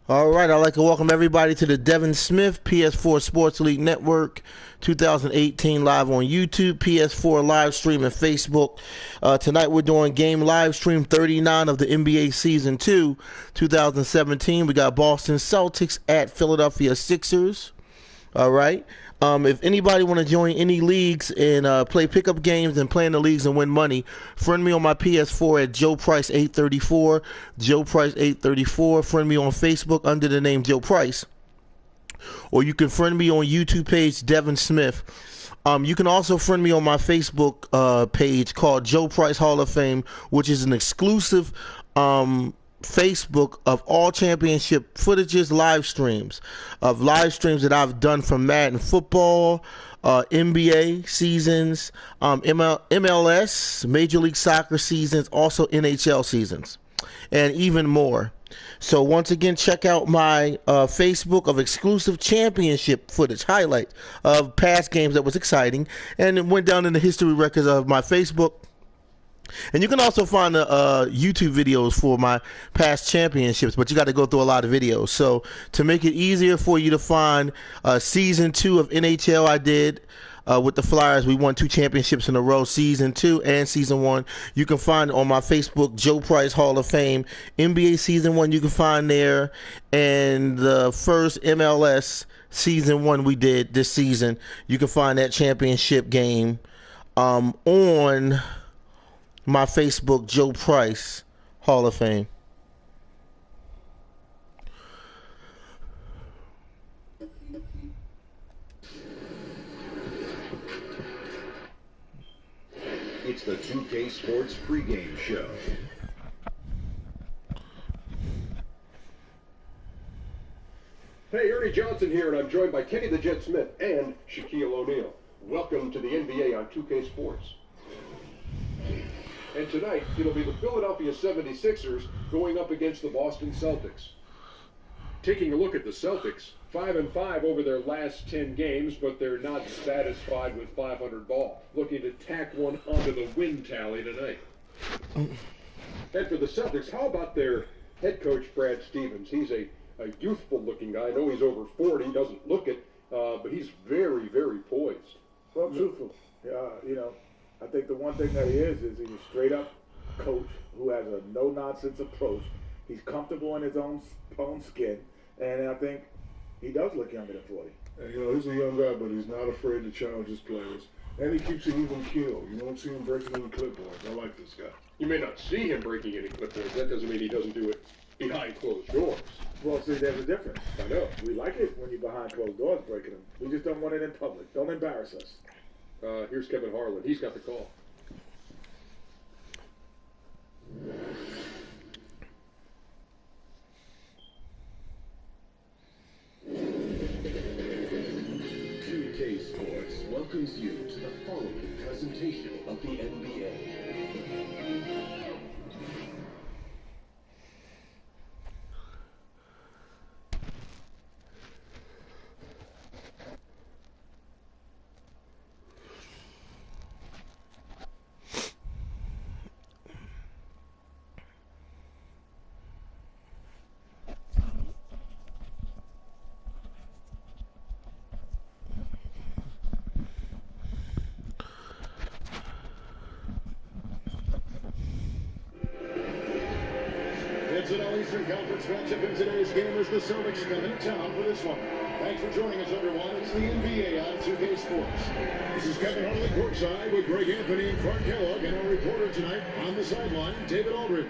All right, I'd like to welcome everybody to the Devin Smith PS4 Sports League Network 2018 live on YouTube, PS4 live stream, and Facebook. Tonight we're doing game live stream 39 of the NBA Season 2 2017. We got Boston Celtics at Philadelphia Sixers. All right. If anybody want to join any leagues and play pickup games and play in the leagues and win money, friend me on my PS4 at Joe Price 834. Joe Price 834. Friend me on Facebook under the name Joe Price, or you can friend me on YouTube page Devin Smith. You can also friend me on my Facebook page called Joe Price Hall of Fame, which is an exclusive Facebook of all championship footages, live streams that I've done from Madden football, NBA seasons, MLS, Major League Soccer seasons, also NHL seasons, and even more. So once again, check out my Facebook of exclusive championship footage highlights of past games that was exciting, and it went down in the history records of my Facebook. And you can also find the YouTube videos for my past championships, but you got to go through a lot of videos. So to make it easier for you to find Season 2 of NHL I did with the Flyers, we won 2 championships in a row, Season 2 and Season 1. You can find on my Facebook, Joe Price Hall of Fame. NBA Season 1 you can find there. And the first MLS Season 1 we did this season, you can find that championship game on my Facebook, Joe Price Hall of Fame. It's the 2K Sports pregame show. Hey, Ernie Johnson here, and I'm joined by Kenny the Jet Smith and Shaquille O'Neal. Welcome to the NBA on 2K Sports. And tonight, it'll be the Philadelphia 76ers going up against the Boston Celtics. Taking a look at the Celtics, 5-5 over their last 10 games, but they're not satisfied with 500 ball. Looking to tack one onto the win tally tonight. And for the Celtics, how about their head coach, Brad Stevens? He's a youthful-looking guy. I know he's over 40, doesn't look it, but he's very, very poised. Well, truthful. I think the one thing that he is he's a straight-up coach who has a no-nonsense approach. He's comfortable in his own skin, and I think he does look younger than 40. And, he's a young guy, but he's not afraid to challenge his players. And he keeps it even keel. You don't see him breaking any clipboards. I like this guy. You may not see him breaking any clipboards. That doesn't mean he doesn't do it behind closed doors. Well, see, there's a difference. I know. We like it when you're behind closed doors breaking them. We just don't want it in public. Don't embarrass us. Here's Kevin Harlan. He's got the call. Sports welcomes you to the following presentation of the NBA. It's an All-Eastern Conference matchup in today's game as the Celtics come in town for this one. Thanks for joining us, everyone. It's the NBA on 2K Sports. This is Kevin Harlan courtside with Greg Anthony and Clark Kellogg, and our reporter tonight on the sideline, David Aldridge.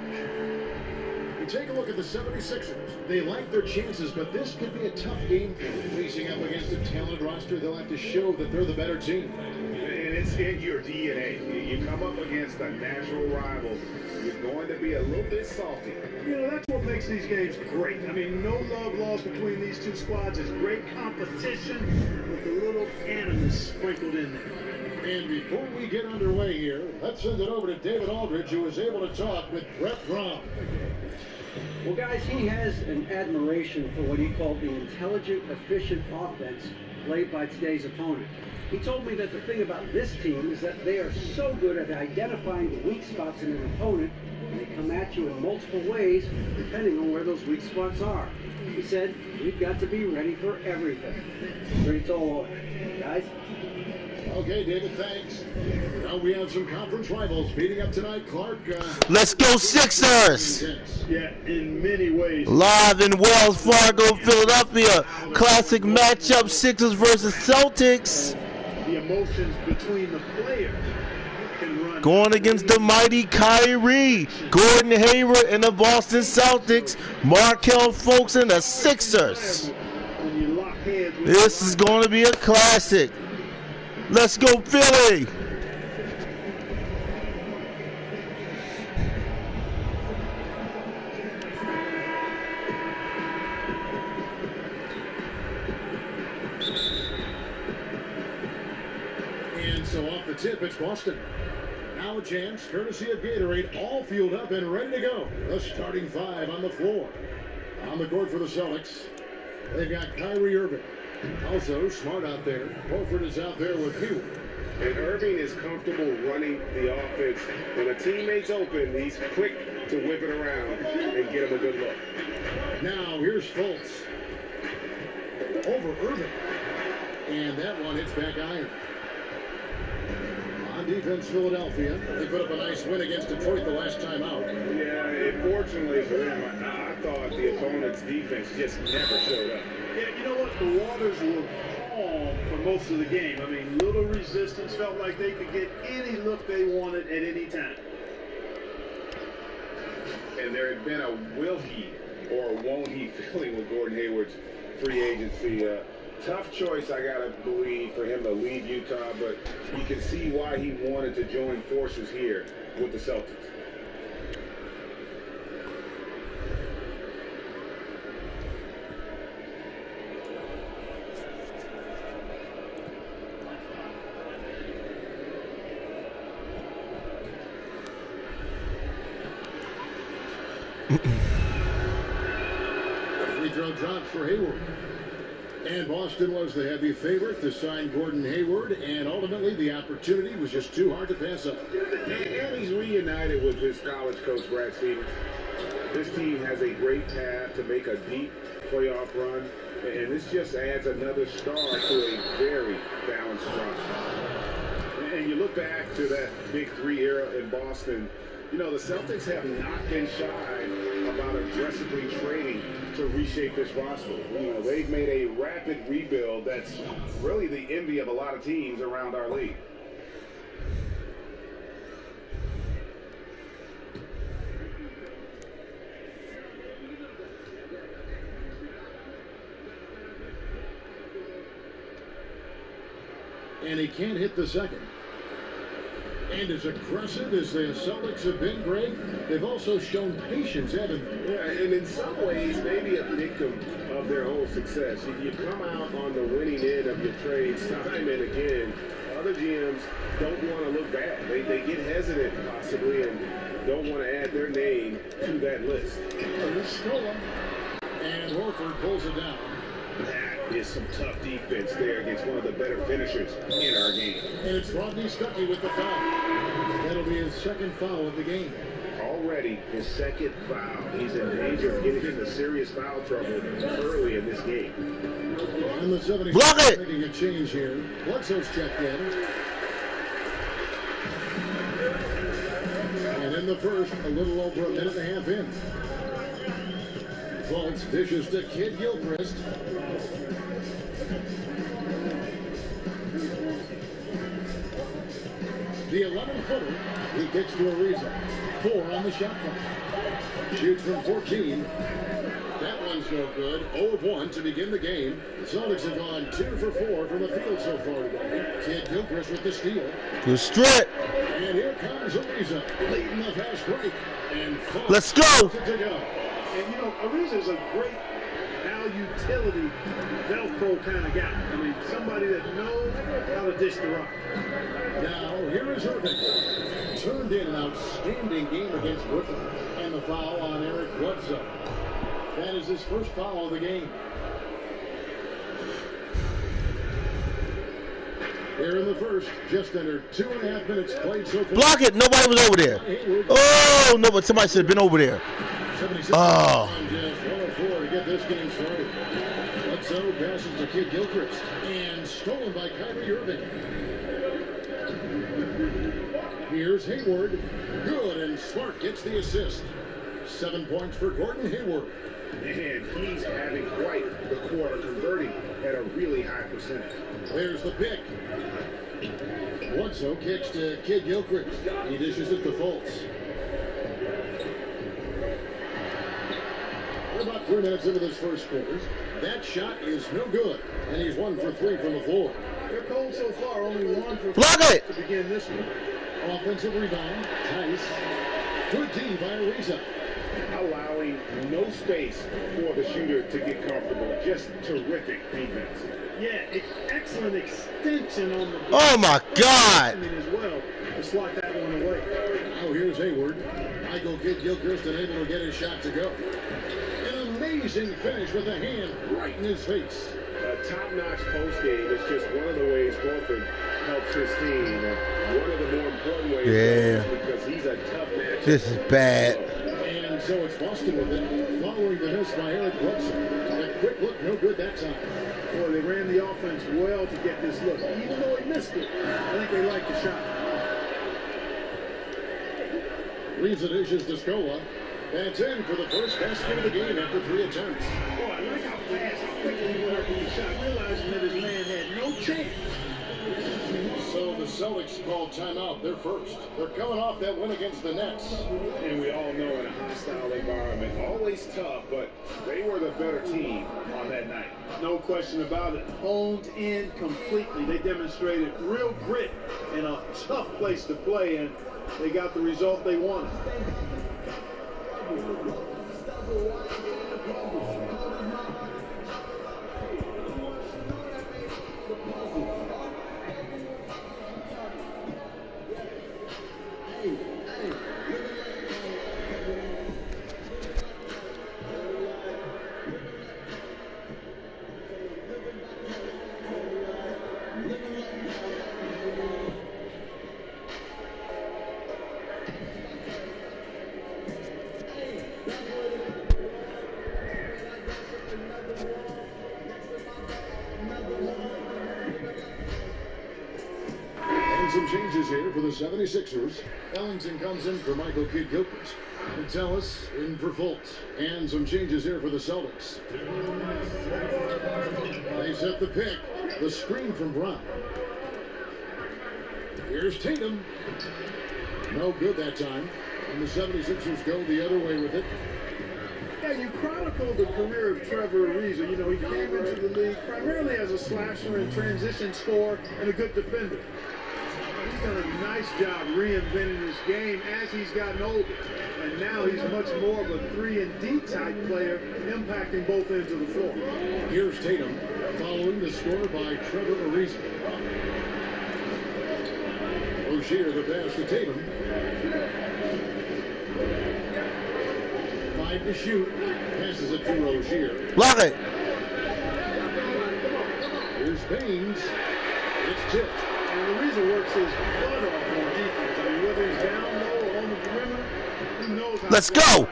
We take a look at the 76ers. They like their chances, but this could be a tough game for them. Facing up against a talented roster, they'll have to show that they're the better team. And it's in your DNA. You come up against a natural rival, you're going to be a little bit salty. That's what makes these games great. I mean, no love lost between these two squads. It's great competition with a little animus sprinkled in there. And before we get underway here, let's send it over to David Aldridge, who was able to talk with Brett Brown. Well, guys, he has an admiration for what he called the intelligent, efficient offense played by today's opponent. He told me that the thing about this team is that they are so good at identifying the weak spots in an opponent and they come at you in multiple ways depending on where those weak spots are. He said, we've got to be ready for everything. Great all guys. Okay, David, thanks. Now we have some conference rivals beating up tonight. Clark. Let's go Sixers! Yeah, in many ways. Live in Wells Fargo, Philadelphia. Classic matchup, Sixers versus Celtics. The emotions between the players can run. Going against the mighty Kyrie, Gordon Hayward and the Boston Celtics, Markelle Fultz and the Sixers. When you lock hands with This is going to be a classic. Let's go Philly! And so off the tip, it's Boston. Now a chance, courtesy of Gatorade, all fueled up and ready to go. The starting five on the floor. On the court for the Celtics, they've got Kyrie Irving. Also, smart out there. Horford is out there with Hayward. And Irving is comfortable running the offense. When a teammate's open, he's quick to whip it around and get him a good look. Now here's Fultz. Over Irving. And that one hits back iron. On defense, Philadelphia. They put up a nice win against Detroit the last time out. Yeah, unfortunately for them, I thought the opponent's defense just never showed up. Yeah, you know what? The waters were calm for most of the game. I mean, little resistance. Felt like they could get any look they wanted at any time. And there had been a will he or won't he feeling with Gordon Hayward's free agency. Tough choice, I gotta believe, for him to leave Utah, but you can see why he wanted to join forces here with the Celtics. Free throw drops for Hayward. And Boston was the heavy favorite to sign Gordon Hayward, and ultimately the opportunity was just too hard to pass up. And he's reunited with his college coach, Brad Stevens. This team has a great path to make a deep playoff run, and this just adds another star to a very balanced roster. And you look back to that Big Three era in Boston, you know, the Celtics have not been shy about aggressively trading to reshape this roster. You know, they've made a rapid rebuild that's really the envy of a lot of teams around our league. And he can't hit the second. And as aggressive as the Celtics have been, Greg, they've also shown patience, haven't they? Yeah, and in some ways, maybe a victim of their own success. You come out on the winning end of your trades time and again. Other GMs don't want to look bad. They get hesitant, possibly, and don't want to add their name to that list. And Horford pulls it down. That is some tough defense there against one of the better finishers in our game. And it's Rodney Stuckey with the foul. That'll be his second foul of the game. Already his second foul. He's in danger of getting into serious foul trouble early in this game. And the 76ers Block it! making a change here. Bledsoe's checked in. And in the first, a little over a minute and a half in. Fultz dishes to Kid Gilchrist. The 11-footer, he kicks to Ariza. 4 on the shot clock. Shoots from 14. That one's no good. 0 of 1 to begin the game. The Celtics have gone 2 for 4 from the field so far today. Kid Gilchrist with the steal. Good strip. And here comes Ariza, leading the fast break. And Let's go. to go. And, you know, Ariza is a great utility Velcro kind of guy. I mean, somebody that knows how to dish the rock. Now, here is Irving. Turned in an outstanding game against Brooklyn. And the foul on Eric Bledsoe. That is his first foul of the game. Here in the first, just under 2.5 minutes played so far. Block it. Nobody was over there. Oh, no, but somebody should have been over there. 76 Oh. and just 104 to get this game started. Bledsoe passes to Kid Gilchrist and stolen by Kyrie Irving. Here's Hayward. Good, and Smart gets the assist. 7 points for Gordon Hayward. And he's having quite the quarter, converting at a really high percentage. There's the pick. Bledsoe kicks to Kid Gilchrist. He dishes it to Fultz. We're about 3 minutes into this first quarter. That shot is no good, and he's 1 for 3 from the floor. They're cold so far, only 1 for 5 Block it. to begin this one. Offensive rebound. Tice. Good D by Ariza. Allowing no space for the shooter to get comfortable. Just terrific defense. Yeah, excellent extension on the Oh, my God. as well to slot that one away. Now here's Hayward. Michael Kid Gilchrist unable to get his shot to go. An amazing finish with a hand right in his face. A top-notch post game is just one of the ways Horford helps his team. One of the more important ways because he's a tough matchup. This is bad. And so it's Boston with it, following the miss by Eric Bledsoe. A quick look, no good that time. Boy, they ran the offense well to get this look. Even though he missed it, I think they liked the shot. Leaves the dishes to Scola. That's in for the first basket of the game after 3 attempts. Boy, I like how fast, how quickly he went up with the shot, realizing that his man had no chance. So the Celtics called timeout. They're first. They're coming off that win against the Nets. And we all know in a hostile environment, always tough, but they were the better team on that night. No question about it. Honed in completely. They demonstrated real grit in a tough place to play, and they got the result they wanted. Some changes here for the 76ers. Ellington comes in for Michael Kidd Gilchrist. Metellus in for Fultz. And some changes here for the Celtics. They set the pick. The screen from Brown. Here's Tatum. No good that time. And the 76ers go the other way with it. Yeah, you chronicled the career of Trevor Ariza. You know, he came into the league primarily as a slasher and transition scorer and a good defender. He's done a nice job reinventing his game as he's gotten older. And now he's much more of a 3-and-D type player, impacting both ends of the floor. Here's Tatum, following the score by Trevor Ariza. Rozier the pass to Tatum. 5 to shoot. Passes it to Rozier. Block it. Here's Baines. It's tipped. And the reason works his butt off on defense. I mean, whether he's down low or on the perimeter, he knows how Let's to go.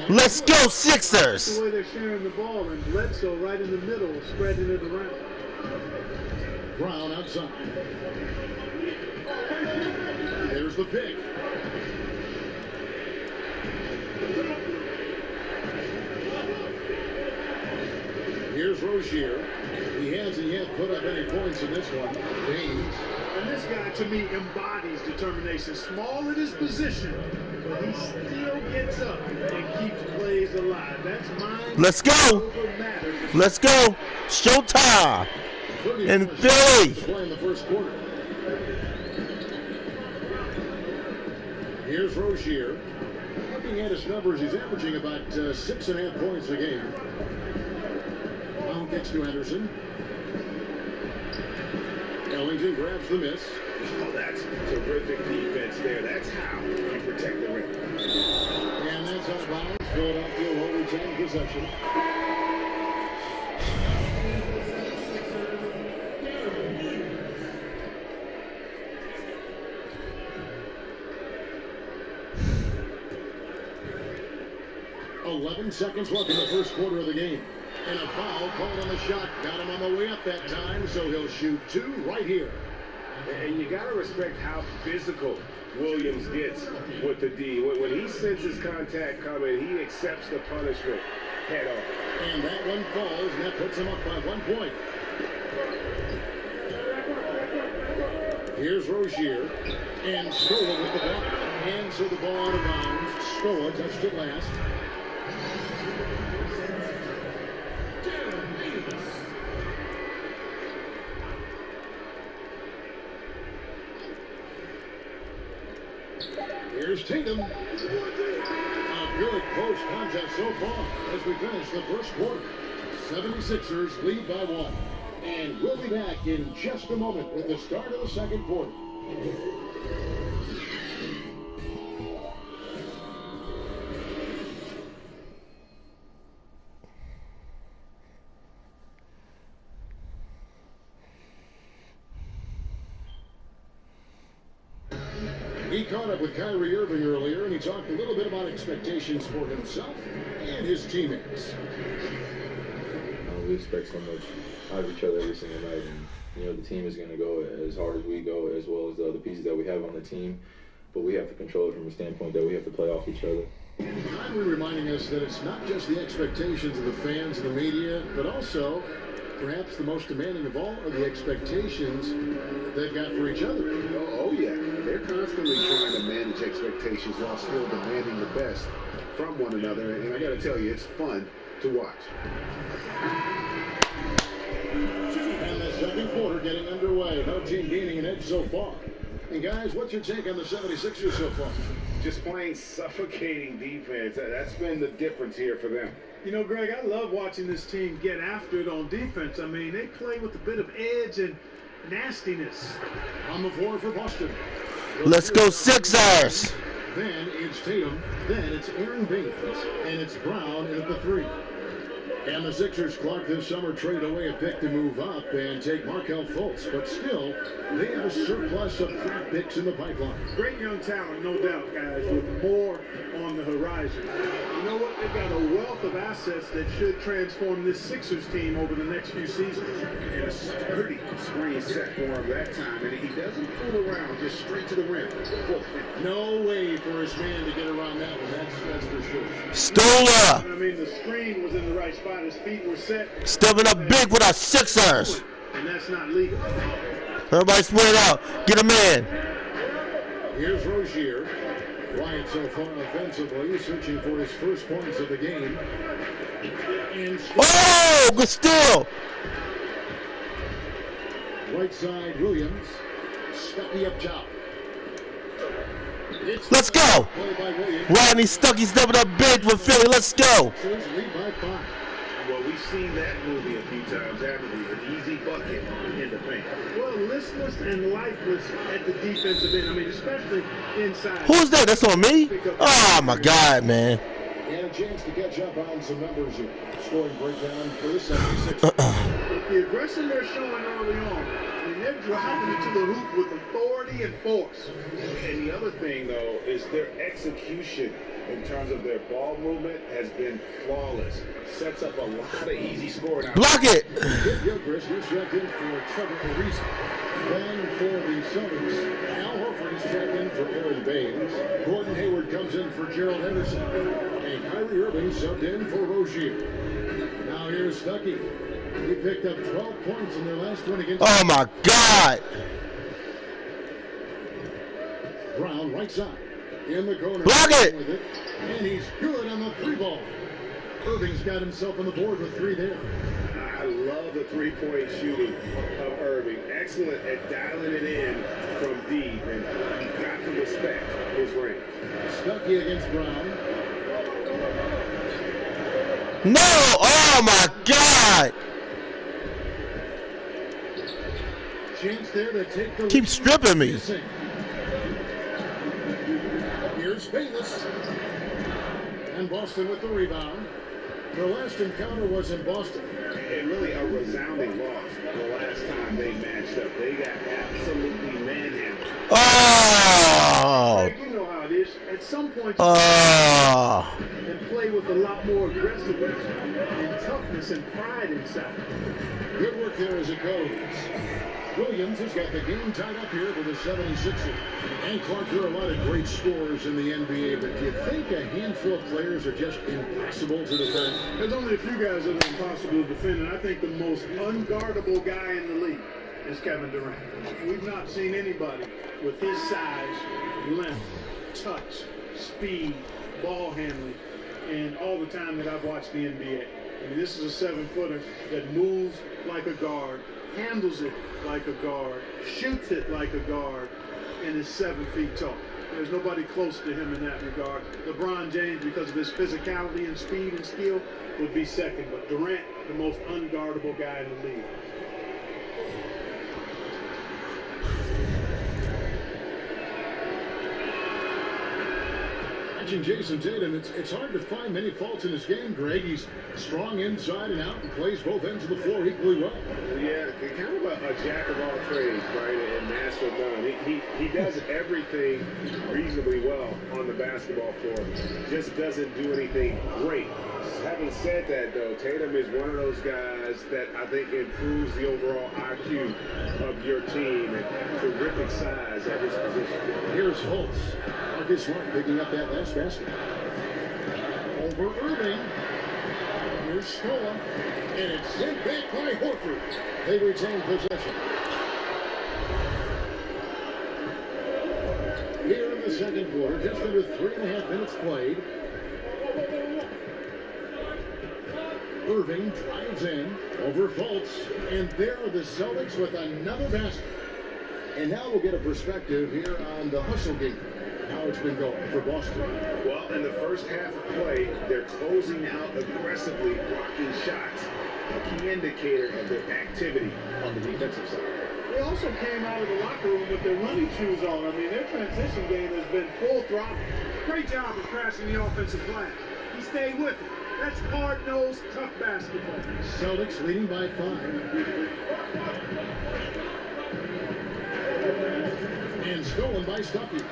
Let's go, That's Sixers. the way they're sharing the ball, and Bledsoe right in the middle, spreading it around. Brown outside. There's the pick. Here's Rozier. He hasn't yet put up any points in this one. Baines. And this guy, to me, embodies determination. Small in his position, but he still gets up and keeps plays alive. That's mine. Let's go. Let's go. Showtime. In Philly. Play in the first quarter. Here's Rozier. Looking at his numbers, he's averaging about 6.5 points a game. Brown gets to Anderson. Ellington grabs the miss. Oh, that's terrific defense there. That's how you protect the rim. And that's out of bounds. Philadelphia will retain possession. 11 seconds left in the first quarter of the game. And a foul called on the shot. Got him on the way up that time, so he'll shoot 2 right here. And you got to respect how physical Williams gets with the D. When he senses contact coming, he accepts the punishment head on. And that one falls, and that puts him up by 1 point. Here's Rozier, and Stola with the block. And so the ball out of bounds. Stola touched it last. Here's Tatum. A good close contest so far as we finish the first quarter. 76ers lead by 1. And we'll be back in just a moment with the start of the second quarter. He caught up with Kyrie Irving earlier, and he talked a little bit about expectations for himself and his teammates. We expect so much out of each other every single night, and the team is going to go as hard as we go, as well as the other pieces that we have on the team. But we have to control it from a standpoint that we have to play off each other. Kyrie reminding us that it's not just the expectations of the fans and the media, but also perhaps the most demanding of all are the expectations they've got for each other. Oh yeah, they're constantly trying to manage expectations while still demanding the best from one another, and I got to tell you, it's fun to watch. And the second quarter getting underway. No team gaining an edge so far. And guys, what's your take on the 76ers so far? Just playing suffocating defense. That's been the difference here for them. You know, Greg, I love watching this team get after it on defense. I mean, they play with a bit of edge and nastiness. On the floor for Boston. Let's go Sixers. Then it's Tatum. Then it's Aaron Baines. And it's Brown at the 3. And the Sixers clock this summer trade away a pick to move up and take Markelle Fultz. But still, they have a surplus of draft picks in the pipeline. Great young talent, no doubt, guys, with more on the horizon. You know what? They've got a wealth of assets that should transform this Sixers team over the next few seasons. And a sturdy screen set for him that time, and he doesn't fool around, just straight to the rim. No way for his man to get around that one, that's for sure. Stola. I mean, the screen was in the right spot. His feet were set. Stepping up big for our Sixers. And that's not legal. Everybody spread out. Get him in. Here's Rozier. Quiet so far offensively, searching for his first points of the game. And oh, good steal. Right side, Williams. Stucky up top. Let's go. Rodney Stuckey stepping up big for Philly. Let's go. Lead by 5. Well, we've seen that movie a few times, haven't we? An easy bucket in the paint. Well, listless and lifeless at the defensive end. I mean, especially inside. Who's that? That's on me? Oh, my God, man. And a chance to catch up on some numbers here. Scoring breakdown for the 76ers. The aggression they're showing early on, I mean, they're driving into the hoop with authority and force. And the other thing, though, is their execution in terms of their ball movement has been flawless. Sets up a lot of easy scoring. Block it. Gilchrist is checked in for Trevor Ariza. Then for the Celtics, Al Horford is checked in for Aaron Baines. Gordon Hayward comes in for Gerald Henderson. And Kyrie Irving subbed in for Rozier. Now here's Stuckey. He picked up 12 points in their last one against... Oh, my God. Brown, right side. In the corner. Block it. With it. And he's good on the 3 ball. Irving's got himself on the board with 3 there. I love the three-point shooting of Irving. Excellent at dialing it in from deep, and you got to respect his range. Stuckey against Brown. No. Oh, my God. Chance there to take the Keep stripping me. Here's Bayless. And Boston with the rebound. Their last encounter was in Boston. And really a resounding loss the last time they matched up. They got absolutely manhandled. Oh. You know how it is. At some point, Oh. and play with a lot more aggressiveness and toughness and pride inside. Good work there as it goes. Williams has got the game tied up here for the 76ers. And Clark, there are a lot of great scorers in the NBA, but do you think a handful of players are just impossible to defend? There's only a few guys that are impossible to defend, and I think the most unguardable guy in the league is Kevin Durant. We've not seen anybody with his size, length, touch, speed, ball handling, and all the time that I've watched the NBA. I mean, this is a 7-footer that moves like a guard, handles it like a guard, shoots it like a guard, and is 7 feet tall. There's nobody close to him in that regard. LeBron James, because of his physicality and speed and skill, would be second. But Durant, the most unguardable guy in the league. Jason Tatum, it's hard to find many faults in his game, Greg. He's strong inside and out and plays both ends of the floor equally well. Yeah, kind of a jack of all trades, right, and master of none. He does everything reasonably well on the basketball floor. Just doesn't do anything great. Having said that, though, Tatum is one of those guys that I think improves the overall IQ of your team and terrific size at his position. Here's Fultz. Marcus Smart picking up that last basket. Over Irving. Here's Scola. And it's sent back by Horford. They retain possession. Here in the second quarter, just under 3.5 minutes played. Irving drives in over Fultz, and there are the Celtics with another basket. And now we'll get a perspective here on the hustle game, how it's been going for Boston. Well, in the first half of play, they're closing out aggressively, blocking shots, a key indicator of their activity on the defensive side. They also came out of the locker room with their running shoes on. I mean, their transition game has been full throttle. Great job of crashing the offensive glass. He stayed with it. That's hard-nosed, tough basketball. Celtics leading by 5. And stolen by Stuckey.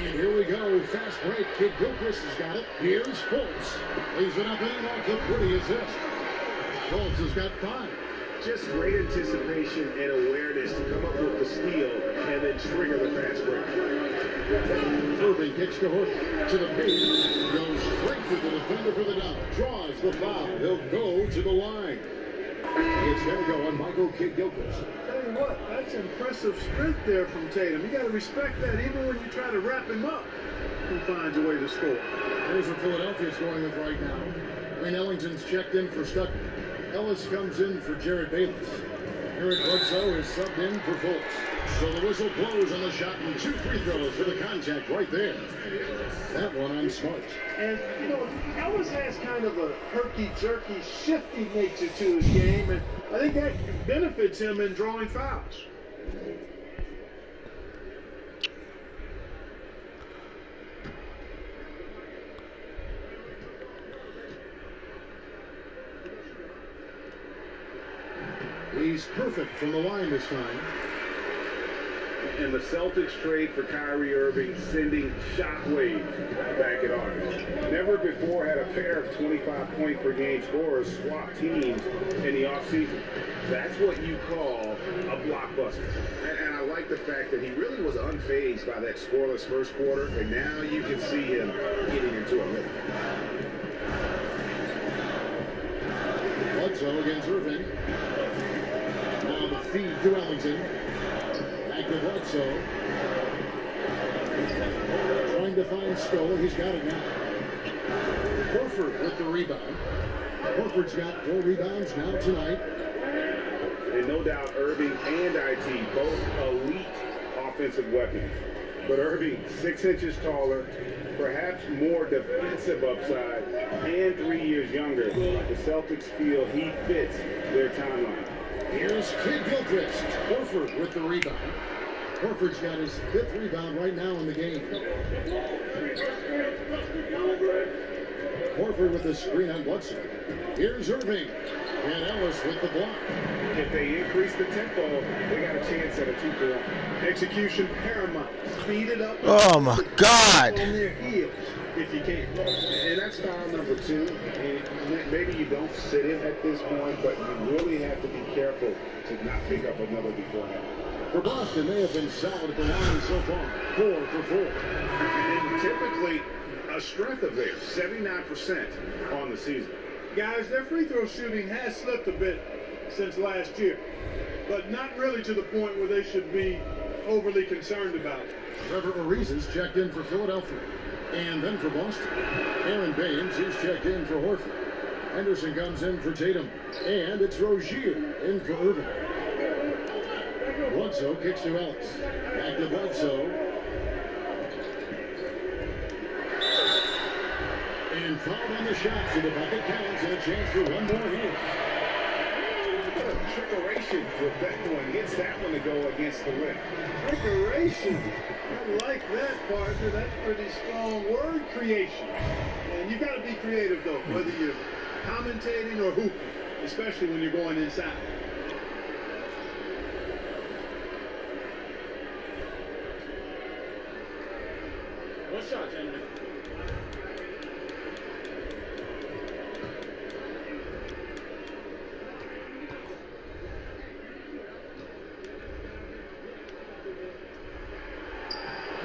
And here we go. Fast break. Kid Gilchrist has got it. Here's Fultz. Leaves it up and off the pretty assist. Fultz has got 5. Just great anticipation and awareness to come up with the steal and then trigger the fast break. Irving gets to Horford to the paint. Goes straight to the defender for the dunk. Draws the foul. He'll go to the line. It's going to go on Michael Kidd-Gilchrist. Tell you what, that's impressive strength there from Tatum. You got to respect that even when you try to wrap him up. He finds a way to score. Here's what Philadelphia scoring with right now. Wayne Ellington's checked in for Stuckey. Ellis comes in for Jared Bayless. Eric Bledsoe is subbed in for Fultz. So the whistle blows on the shot and 2 free throws for the contact right there. That one on Smart. And, you know, Ellis has kind of a herky-jerky, shifty nature to his game, and I think that benefits him in drawing fouls. He's perfect from the line this time. And the Celtics trade for Kyrie Irving, sending shockwaves back at August. Never before had a pair of 25-point-per-game scorers swap teams in the offseason. That's what you call a blockbuster. And I like the fact that he really was unfazed by that scoreless first quarter, and now you can see him getting into a rhythm. Bledsoe against Irving. Now the feed to Ellington. Back to Bledsoe. Trying to find Stoll. He's got it now. Horford with the rebound. Horford's got 4 rebounds now tonight. And no doubt Irving and IT, both elite offensive weapons. But Irving, 6 inches taller, perhaps more defensive upside, and 3 years younger. The Celtics feel he fits their timeline. Here's Kidd-Gilchrist. Horford with the rebound. Horford's got his 5th rebound right now in the game. Horford with the screen on Bledsoe. Here's Irving. And Ellis with the block. If they increase the tempo, they got a chance at a 2-4. Execution paramount. Speed it up. Oh my God! On their heels, if you can. And that's foul number 2. And maybe you don't sit him at this point, but you really have to be careful to not pick up another beforehand. For Boston, they have been solid at the line so far. 4 for 4. And typically, a strength of theirs, 79% on the season. Guys, their free throw shooting has slipped a bit since last year, but not really to the point where they should be overly concerned about it. Trevor Ariza's checked in for Philadelphia. And then for Boston, Aaron Baines is checked in for Horford. Henderson comes in for Tatum. And it's Rozier in for Irving. Bledsoe kicks to Ellis. Back to Bledsoe. And fouled on the shot, so the bucket counts and a chance for one more here. Trickeration with that one. Gets that one to go against the rim. Trickeration. I like that, partner. That's pretty strong word creation. And you got to be creative, though, whether you're commentating or hooping, especially when you're going inside. One shot, gentlemen.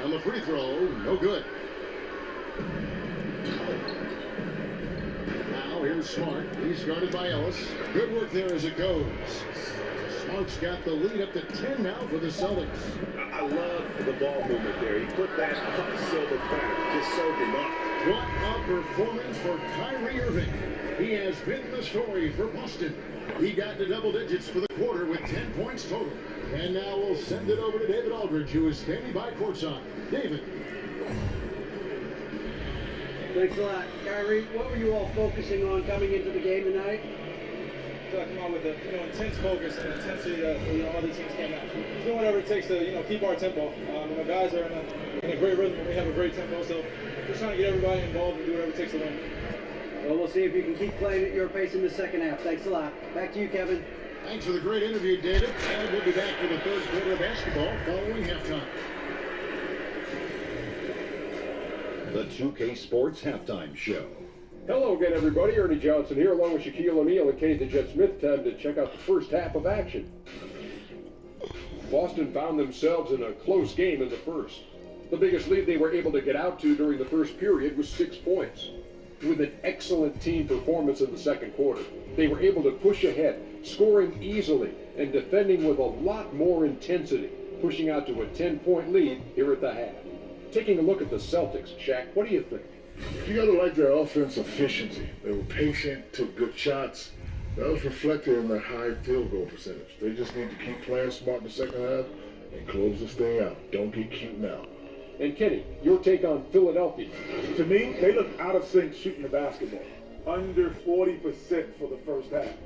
On the free throw, no good. Now here's Smart. He's guarded by Ellis. Good work there as it goes. Smart's got the lead up to 10 now for the Celtics. I love the ball movement there. He put that on silver platter. Just soaked him up. What a performance for Kyrie Irving. He has been the story for Boston. He got to double digits for the quarter with 10 points total. And now we'll send it over to David Aldridge, who is standing by courtside. David. Thanks a lot. Kyrie, what were you all focusing on coming into the game tonight? I come out with a intense focus and intensity that other teams can't match. Doing whatever it takes to keep our tempo. The guys are in a great rhythm and we have a great tempo, so just trying to get everybody involved and do whatever it takes to win. Well, we'll see if you can keep playing at your pace in the second half. Thanks a lot. Back to you, Kevin. Thanks for the great interview, David. And we'll be back for the third quarter of basketball following halftime. The 2K Sports Halftime Show. Hello again, everybody. Ernie Johnson here, along with Shaquille O'Neal and Kenny the Jet Smith. Time to check out the first half of action. Boston found themselves in a close game in the first. The biggest lead they were able to get out to during the first period was 6 points. With an excellent team performance in the second quarter, they were able to push ahead, scoring easily and defending with a lot more intensity, pushing out to a 10-point lead here at the half. Taking a look at the Celtics, Shaq, what do you think? You got to like their offense efficiency. They were patient, took good shots. That was reflected in their high field goal percentage. They just need to keep playing smart in the second half and close this thing out. Don't get cute now. And Kenny, your take on Philadelphia. To me, they look out of sync shooting the basketball. Under 40% for the first half.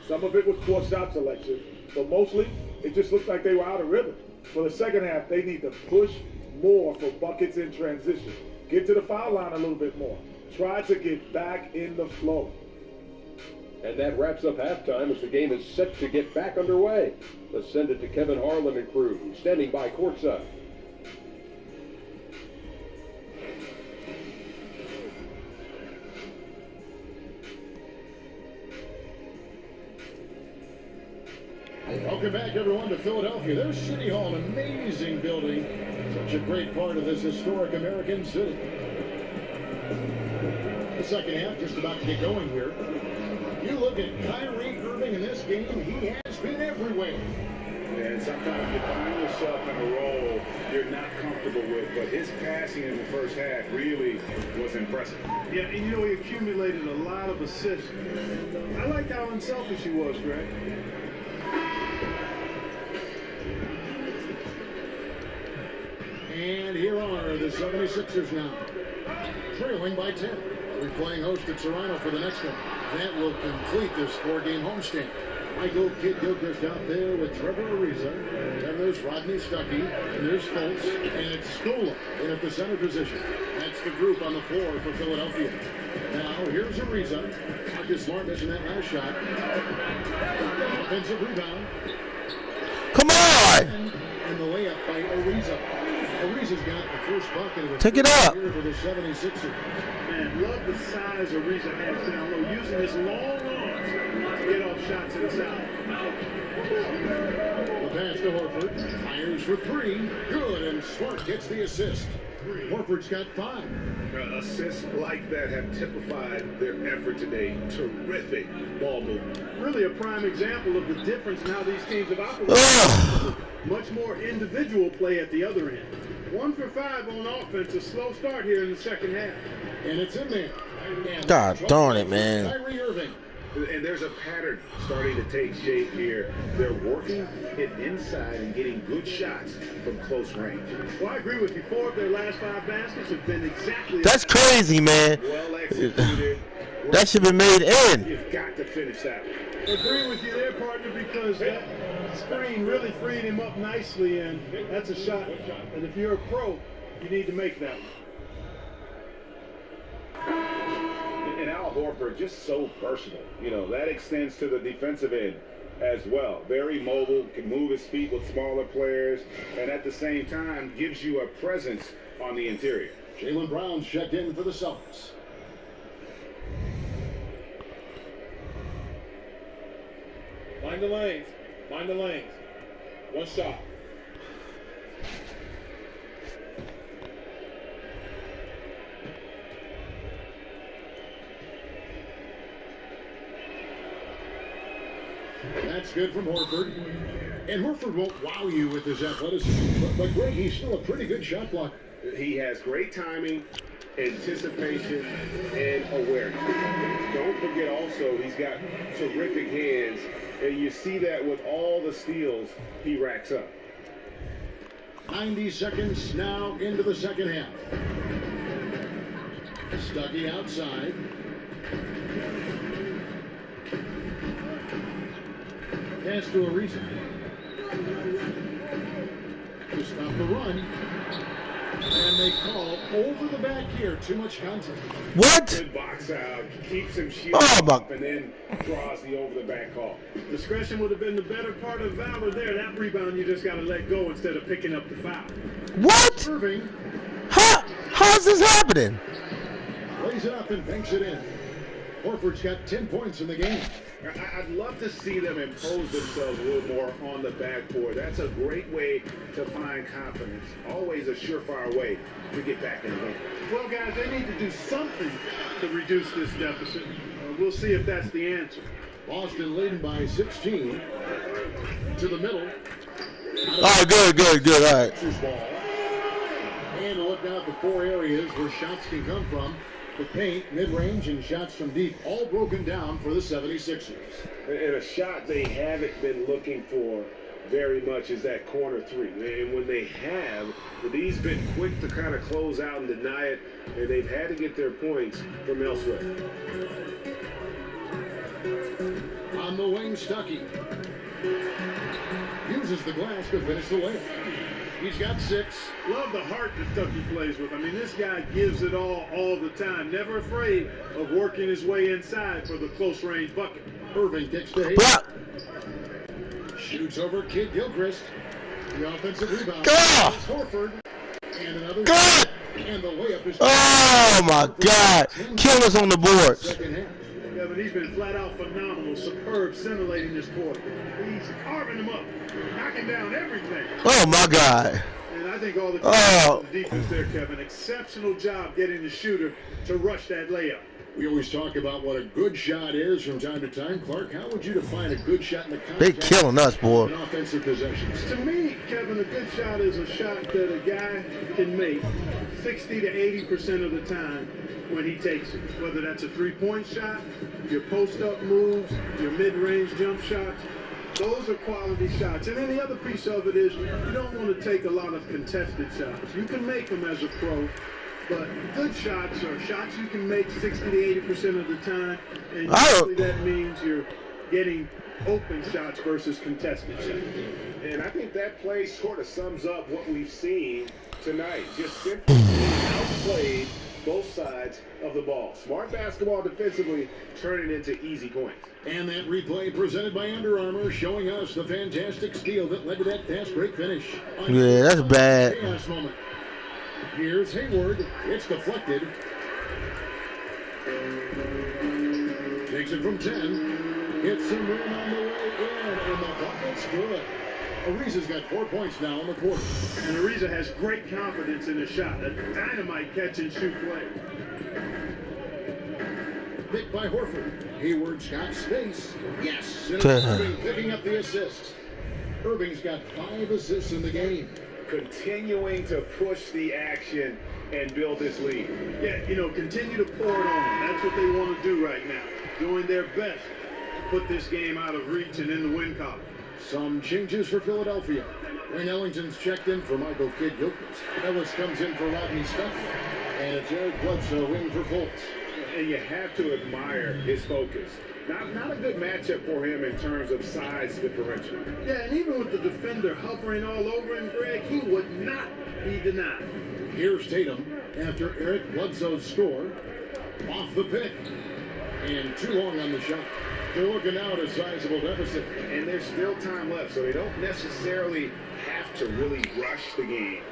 Some of it was poor shot selection, but mostly it just looked like they were out of rhythm. For the second half, they need to push more for buckets in transition. Get to the foul line a little bit more. Try to get back in the flow. And that wraps up halftime as the game is set to get back underway. Let's send it to Kevin Harlan and crew, standing by courtside. Welcome back, everyone, to Philadelphia. There's City Hall, an amazing building. Such a great part of this historic American city. The second half just about to get going here. You look at Kyrie Irving in this game, he has been everywhere. And sometimes you find yourself in a role you're not comfortable with, but his passing in the first half really was impressive. Yeah, and he accumulated a lot of assists. I liked how unselfish he was, Greg. And here are the 76ers now, trailing by 10. We're playing host at Toronto for the next one. That will complete this 4-game homestand. Michael Kidd-Gilchrist out there with Trevor Ariza. And there's Rodney Stuckey. And there's Fultz. And it's Stola in at the center position. That's the group on the floor for Philadelphia. Now, here's Ariza. Marcus Smart missing that last shot. Offensive rebound. Come on! And the layup by Ariza. Ariza's got the first bucket. Take it up. Here for the 76ers. Man, love the size Ariza has down low, using his long arms to get off shots inside. The pass to Horford. Fires for three. Good, and Smart gets the assist. Horford's got 5. Assists like that have typified their effort today. Terrific ball movement. Really a prime example of the difference in how these teams have operated. Much more individual play at the other end. 1 for 5 on offense. A slow start here in the second half. And it's in there. God darn it, man. Kyrie Irving. And there's a pattern starting to take shape here. They're working it inside and getting good shots from close range. Well, I agree with you. 4 of their last 5 baskets have been exactly That's crazy, man. Well executed. That should be made in. You've got to finish that one. Agree with you there, partner, because that screen really freed him up nicely, and that's a shot. And if you're a pro, you need to make that one. And Al Horford, just so versatile. You know, that extends to the defensive end as well. Very mobile, can move his feet with smaller players, and at the same time gives you a presence on the interior. Jaylen Brown's checked in for the Celtics. Mind the lanes. Mind the lanes. One shot. That's good from Horford. And Horford won't wow you with his athleticism, but Greg, he's still a pretty good shot blocker. He has great timing, anticipation, and awareness. Don't forget also he's got terrific hands, and you see that with all the steals he racks up. 90 seconds now into the second half. Stuckey outside. Pass to Ariza. To stop the run. And they call over the back here. Too much contact. What? Good box out. Keeps him shielded Oh, up and then draws the over the back call. Discretion would have been the better part of valor there. That rebound you just got to let go instead of picking up the foul. What? Irving How's this happening? lays it up and banks it in. Horford's got 10 points in the game. I'd love to see them impose themselves a little more on the backboard. That's a great way to find confidence. Always a surefire way to get back in the game. Well, guys, they need to do something to reduce this deficit. We'll see if that's the answer. Boston leading by 16. To the middle. Oh, good. All right. Ball. And to look out the 4 areas where shots can come from. The paint, mid-range, and shots from deep, all broken down for the 76ers. And a shot they haven't been looking for very much is that corner 3. And when they have, these been quick to kind of close out and deny it, and they've had to get their points from elsewhere. On the wing, Stuckey. Uses the glass to finish the layup. He's got 6. Love the heart that Stuckey plays with. I mean, this guy gives it all the time. Never afraid of working his way inside for the close-range bucket. Irving kicks to Hayes. Shoots over Kidd-Gilchrist. The offensive rebound. It's Horford. And another shot. And the layup is... Oh, my God. Killers on the boards. Second half. Yeah, but he's been flat-out phenomenal. Superb, scintillating this court. He's carving them up. Knocking down everything. Oh, my God. And I think all the defense there, Kevin. Exceptional job getting the shooter to rush that layup. We always talk about what a good shot is from time to time. Clark, how would you define a good shot in the context They killing us, boy. of offensive possessions? To me, Kevin, a good shot is a shot that a guy can make 60 to 80% of the time when he takes it. Whether that's a three-point shot, your post-up moves, your mid-range jump shots. Those are quality shots. And then the other piece of it is you don't want to take a lot of contested shots. You can make them as a pro, but good shots are shots you can make 60 to 80% of the time. And usually that means you're getting open shots versus contested shots. And I think that play sort of sums up what we've seen tonight. Just simply outplayed both sides of the ball. Smart basketball defensively, turning into easy points. And that replay presented by Under Armour, showing us the fantastic steal that led to that fast break finish. Yeah, that's bad. Chaos moment. Here's Hayward. It's deflected. Takes it from 10. Hits some room on the way in, and the bucket's good. Ariza's got 4 points now in the quarter. And Ariza has great confidence in his shot. A dynamite catch and shoot play. Picked by Horford. Hayward's got space. Yes. And Irving picking up the assist. Irving's got 5 assists in the game. Continuing to push the action and build this lead. Yeah, you know, continue to pour it on them. That's what they want to do right now. Doing their best to put this game out of reach and in the win column. Some changes for Philadelphia. Wayne Ellington's checked in for Michael Kidd-Gilchrist. Ellis comes in for Rodney Stuckey. And it's Eric Bledsoe in for Fultz. And you have to admire his focus. Not a good matchup for him in terms of size differential. Yeah, and even with the defender hovering all over him, Greg, he would not be denied. Here's Tatum after Eric Bledsoe's score. Off the pick. And too long on the shot. They're looking now at a sizable deficit. And there's still time left, so they don't necessarily have to really rush the game.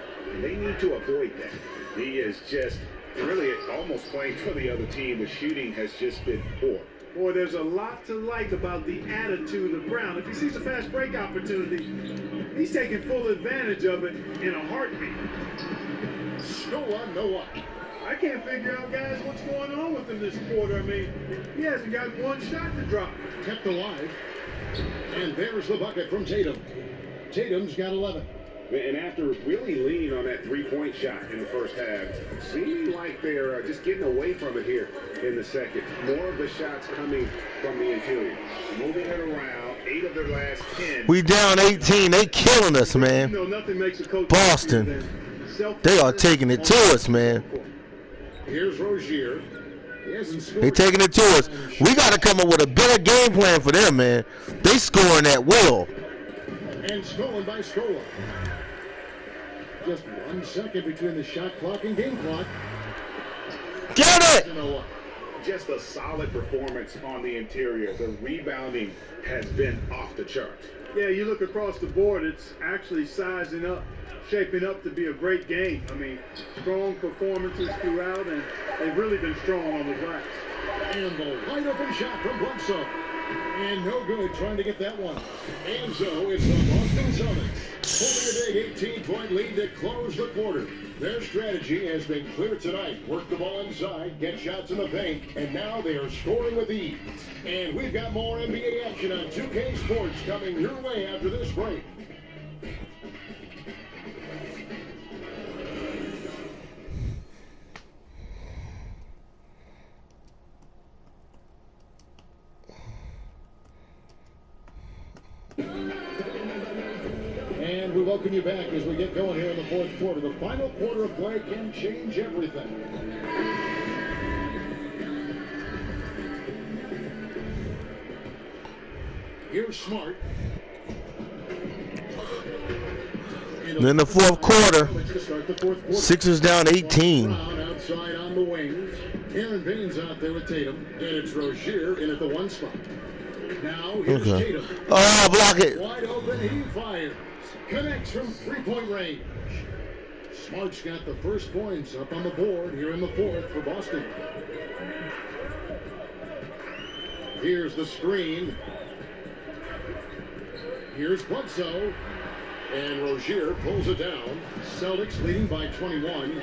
They need to avoid that. He is just really almost playing for the other team. The shooting has just been poor. Boy, there's a lot to like about the attitude of Brown. If he sees a fast break opportunity, he's taking full advantage of it in a heartbeat. Scola, no luck. I can't figure out, guys, what's going on with him this quarter. I mean, he hasn't got one shot to drop. Kept alive. And there's the bucket from Tatum. Tatum's got 11. And after really leaning on that three-point shot in the first half, seeming like they're just getting away from it here in the second. More of the shots coming from the interior. Moving it around, 8 of their last 10. We down 18. They killing us, man. You know, nothing makes a coach Boston. They are taking it to us, man. Here's Rozier. He hasn't scored. They taking it to us. We got to come up with a better game plan for them, man. They scoring at will. And stolen by Scola. Just 1 second between the shot clock and game clock. Get it! Just a solid performance on the interior. The rebounding has been off the charts. Yeah, you look across the board, it's actually sizing up, shaping up to be a great game. I mean, strong performances throughout, and they've really been strong on the glass. And the wide open shot from Bledsoe. And no good trying to get that one. And so it's the Boston Celtics holding a big 18-point lead to close the quarter. Their strategy has been clear tonight. Work the ball inside, get shots in the paint, and now they are scoring with ease. And we've got more NBA action on 2K Sports coming your way after this break. And we welcome you back as we get going here in the fourth quarter. The final quarter of play can change everything. Here's Smart. In the fourth quarter, Sixers down 18. Outside on the wings. Aaron Baines out there with Tatum. And it's Rozier in at the 1 spot. Now here's Tatum. Oh, block it. Wide open, he fires. Connects from 3-point range. Smart's got the first points up on the board here in the fourth for Boston. Here's the screen. Here's Bledsoe. And Rozier pulls it down. Celtics leading by 21.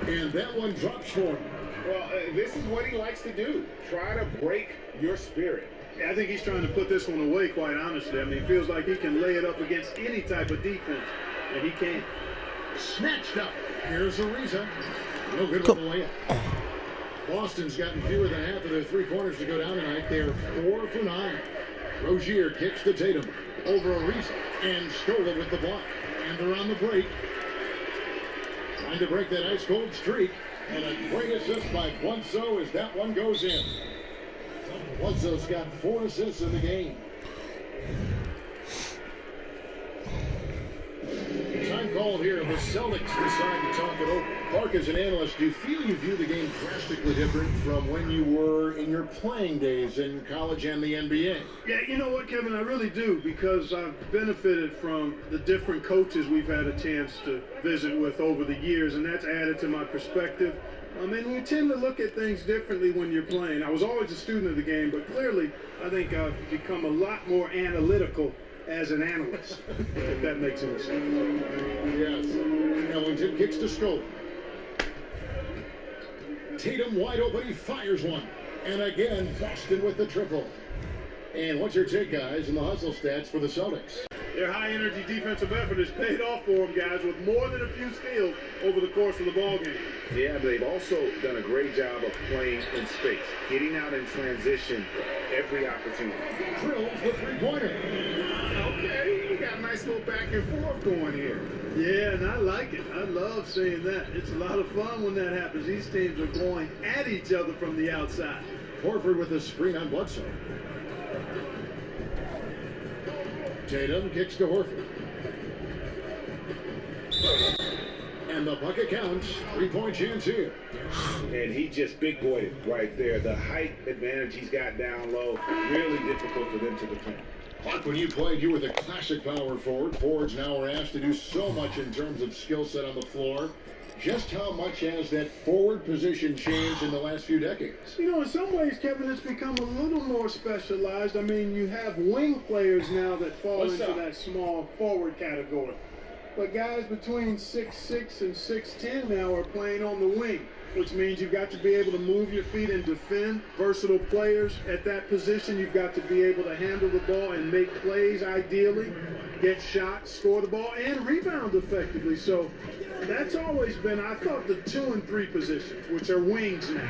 And that one drops for him. Well, this is what he likes to do. Try to break your spirit. I think he's trying to put this one away, quite honestly. I mean, he feels like he can lay it up against any type of defense, and he can't. Snatched up. Here's Ariza. No good with the layup. Boston's gotten fewer than half of their three-pointers to go down tonight. They're 4 for 9. Rozier kicks to Tatum over Ariza, and Scola with the block. And they're on the break. Trying to break that ice-cold streak. And a great assist by Bledsoe as that one goes in. Bledsoe's got 4 assists in the game. Time called here. The Celtics decide to talk it over. Clark, as an analyst, do you feel you view the game drastically different from when you were in your playing days in college and the NBA? Yeah, you know what, Kevin, I really do, because I've benefited from the different coaches we've had a chance to visit with over the years, and that's added to my perspective. And you tend to look at things differently when you're playing. I was always a student of the game, but clearly I think I've become a lot more analytical as an analyst, if that makes any sense. Yes. Ellington kicks to Scope. Tatum wide open, he fires one. And again, Boston with the triple. And what's your take, guys, in the hustle stats for the Celtics? Their high-energy defensive effort has paid off for them, guys, with more than a few steals over the course of the ballgame. Yeah, they've also done a great job of playing in space, getting out in transition every opportunity. Drills the three-pointer. Okay, you got a nice little back and forth going here. Yeah, and I like it. I love seeing that. It's a lot of fun when that happens. These teams are going at each other from the outside. Horford with a screen on Bledsoe. Tatum kicks to Horford. And the bucket counts. 3-point chance here. And he just big boyed it right there. The height advantage he's got down low, really difficult for them to defend. Clark, when you played, you were the classic power forward. Forwards now are asked to do so much in terms of skill set on the floor. Just how much has that forward position changed in the last few decades? You know, in some ways, Kevin, it's become a little more specialized. I mean, you have wing players now that fall into that small forward category. But guys between 6'6" and 6'10" now are playing on the wing, which means you've got to be able to move your feet and defend. Versatile players at that position. You've got to be able to handle the ball and make plays, ideally, get shots, score the ball, and rebound effectively. So that's always been, I thought, the 2 and 3 positions, which are wings now.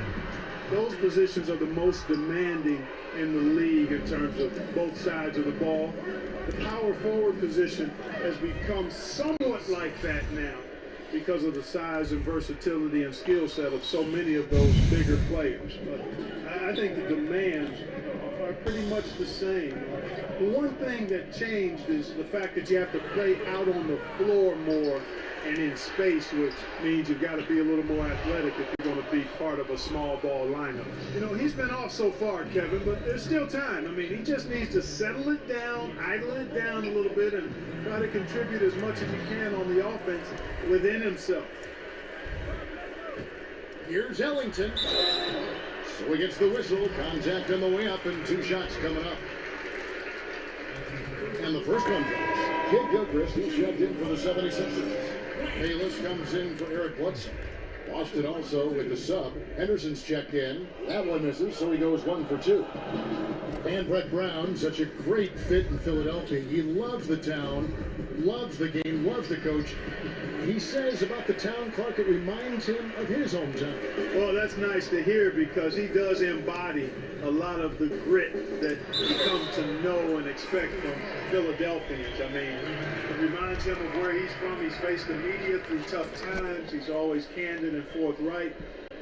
Those positions are the most demanding in the league in terms of both sides of the ball. The power forward position has become somewhat like that now because of the size and versatility and skill set of so many of those bigger players. But I think the demands are pretty much the same. The one thing that changed is the fact that you have to play out on the floor more and in space, which means you've got to be a little more athletic if you're going to be part of a small ball lineup. You know, he's been off so far, Kevin, but there's still time. I mean, he just needs to settle it down, idle it down a little bit, and try to contribute as much as he can on the offense within himself. Here's Ellington. So he gets the whistle. Contact on the way up, and 2 shots coming up. And the first one drops. Kid Gilchrist, he's shoved in for the 76ers. Bayless comes in for Eric Bledsoe. Boston also with the sub. Henderson's checked in. That one misses, so he goes 1 for 2. And Brett Brown, such a great fit in Philadelphia. He loves the town, loves the game, loves the coach. He says about the town, Clark, it reminds him of his hometown. Well, that's nice to hear because he does embody a lot of the grit that you come to know and expect from Philadelphians. I mean, it reminds him of where he's from. He's faced the media through tough times. He's always candid and forthright.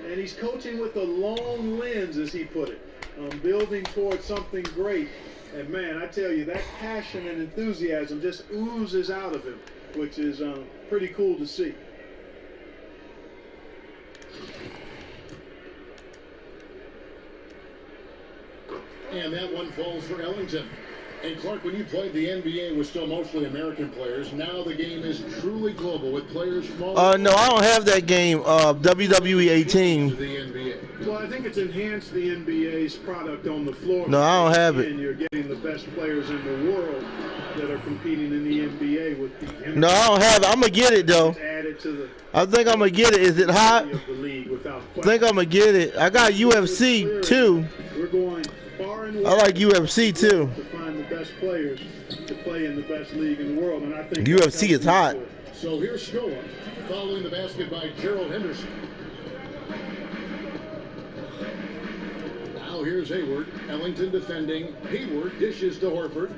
And he's coaching with a long lens, as he put it, building towards something great. And, man, I tell you, that passion and enthusiasm just oozes out of him, which is pretty cool to see. And that one falls for Ellington. And Clark, when you played the NBA with still mostly American players, now the game is truly global with players from all No, I don't have that game, WWE 18. to the NBA. Well, I think it's enhanced the NBA's product on the floor. No, I don't have it. And you're getting the best players in the world that are competing in the NBA with the No, I don't have it. I'm going to get it, though. added to the I think I'm going to get it. Is it hot? of the league without I think I'm going to get it. I got UFC, too. We're going far and wide. I like UFC, too. To find the best players to play in the best league in the world, and I think UFC is hot. So here's Scola, following the basket by Gerald Henderson. Now here's Hayward. Ellington defending. Hayward dishes to Horford.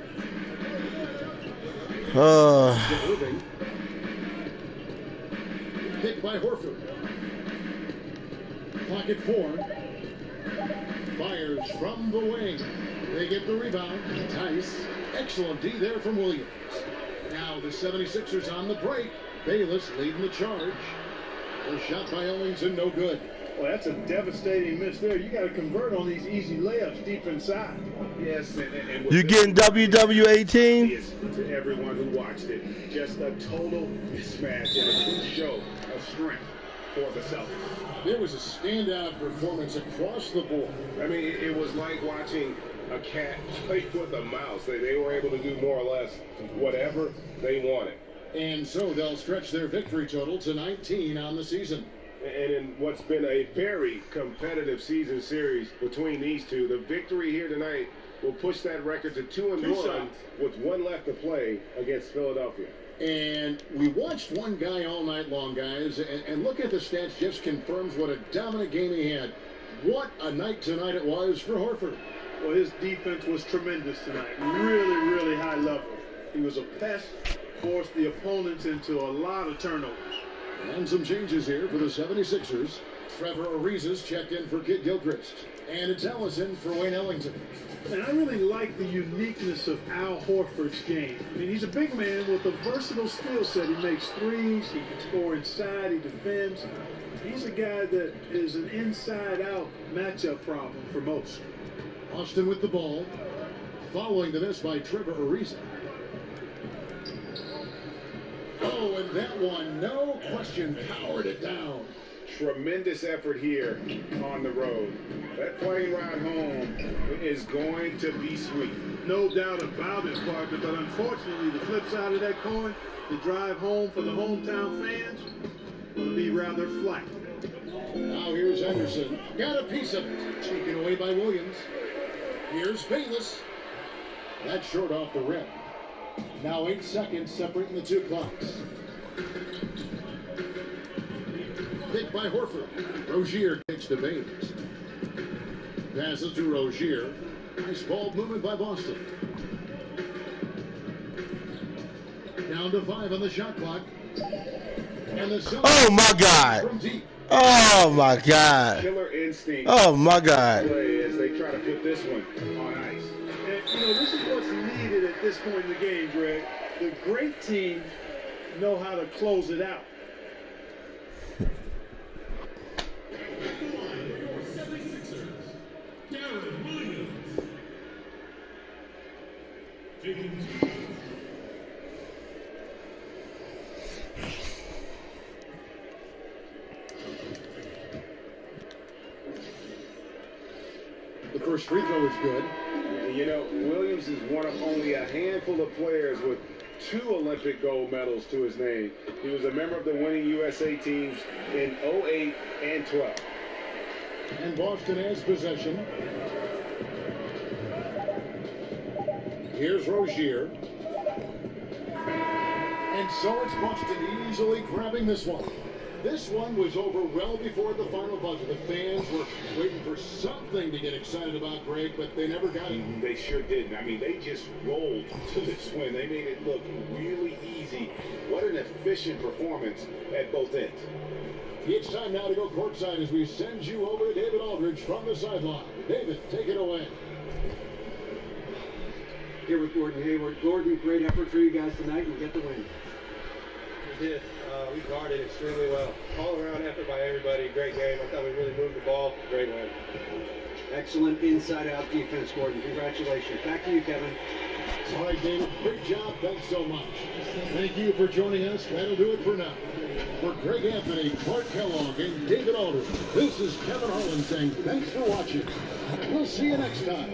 To Irving. Picked by Horford. Pocket 4. Fires from the wing. They get the rebound. Tice. Excellent D there from Williams. Now the 76ers on the break. Bayless leading the charge. A shot by Ellington, no good. Well, that's a devastating miss there. You got to convert on these easy layups deep inside. Yes, and You getting WW18? To everyone who watched it, just a total mismatch and a true show of strength for the Celtics. There was a standout performance across the board. I mean, it was like watching a cat play with a mouse. They were able to do more or less whatever they wanted. And so they'll stretch their victory total to 19 on the season. And in what's been a very competitive season series between these two, the victory here tonight will push that record to 2-1 with one left to play against Philadelphia. And we watched one guy all night long, guys, and look at the stats, just confirms what a dominant game he had. What a night tonight it was for Horford. Well, his defense was tremendous tonight. Really, really high level. He was a pest, forced the opponents into a lot of turnovers. And some changes here for the 76ers. Trevor Ariza's checked in for Kid Gilchrist. And it's Ellison for Wayne Ellington. And I really like the uniqueness of Al Horford's game. I mean, he's a big man with a versatile skill set. He makes threes, he can score inside, he defends. He's a guy that is an inside-out matchup problem for most. Austin with the ball. Following the miss by Trevor Ariza. Oh, and that one, no question, powered it down. Tremendous effort here on the road. That plane ride home is going to be sweet. No doubt about it, Parker, but unfortunately, the flip side of that coin, the drive home for the hometown fans, will be rather flat. Now here's Henderson. Got a piece of it. Taken away by Williams. Here's Bayless. That's short off the rim. Now 8 seconds separating the two clocks. Picked by Horford. Rozier takes the bait. Passes to Rozier. Nice ball movement by Boston. Down to 5 on the shot clock. And the Celtics Oh my God! from deep. Oh my God! Killer instinct. Oh my God! Play as they try to put this one on ice. And, you know, this is what's needed at this point in the game, Greg. The great teams know how to close it out. The first free throw is good. You know, Williams is one of only a handful of players with 2 Olympic gold medals to his name. He was a member of the winning USA teams in 08 and 12. And Boston has possession. Here's Rozier. And so it's Boston easily grabbing this one. This one was over well before the final buzzer. The fans were waiting for something to get excited about, Greg, but they never got it. They sure didn't. I mean, they just rolled to this win. They made it look really easy. What an efficient performance at both ends. It's time now to go courtside as we send you over to David Aldridge from the sideline. David, take it away. Here with Gordon Hayward. Gordon, great effort for you guys tonight and get the win. We did. We guarded extremely well. All-around effort by everybody. Great game. I thought we really moved the ball. Great win. Excellent inside-out defense, Gordon. Congratulations. Back to you, Kevin. All right, David. Great job. Thanks so much. Thank you for joining us. That'll do it for now. For Greg Anthony, Clark Kellogg, and David Aldridge, this is Kevin Harlan saying thanks for watching. We'll see you next time.